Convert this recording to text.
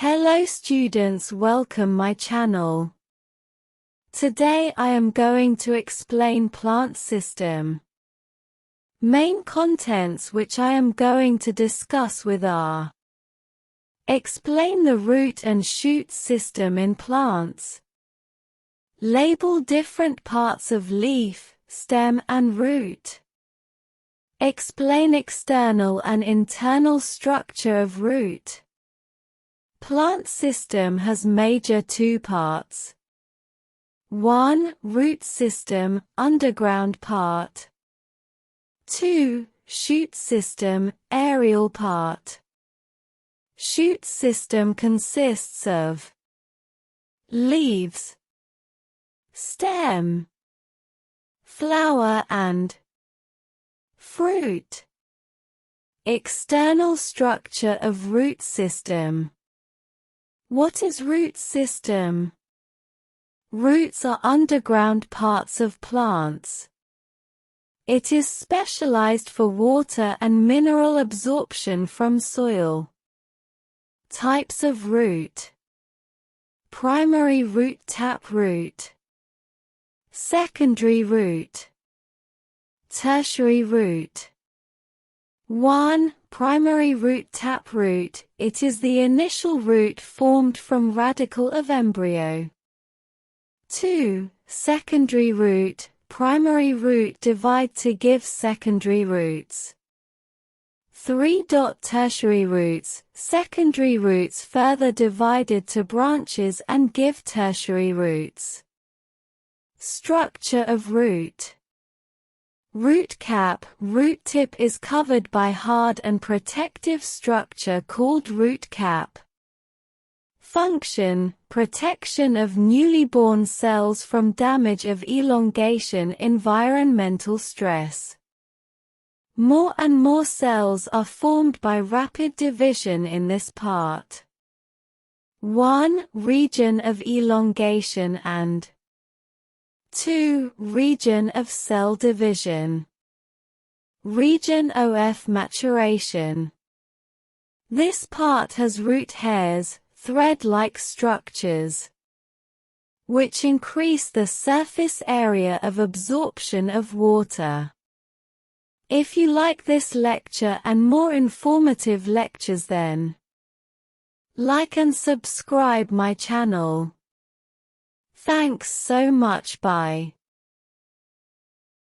Hello students, welcome my channel. Today I am going to explain plant system. Main contents which I am going to discuss with are: explain the root and shoot system in plants. Label different parts of leaf, stem and root. Explain external and internal structure of root. Plant system has major two parts. 1. Root system, underground part. 2. Shoot system, aerial part. Shoot system consists of leaves, stem, flower and fruit. External structure of root system. What is root system? Roots are underground parts of plants. It is specialized for water and mineral absorption from soil. Types of root: primary root, taproot, secondary root, tertiary root. 1. Primary root, taproot. It is the initial root formed from radicle of embryo. 2. Secondary root. Primary root divide to give secondary roots. 3. Tertiary roots. Secondary roots further divided to branches and give tertiary roots. Structure of root. Root cap. Root tip is covered by hard and protective structure called root cap. Function: protection of newly born cells from damage of elongation, environmental stress. More and more cells are formed by rapid division in this part. 1. Region of elongation and 2. Region of cell division. Region of maturation. This part has root hairs, thread-like structures, which increase the surface area of absorption of water. If you like this lecture and more informative lectures, then like and subscribe my channel. Thanks so much. Bye.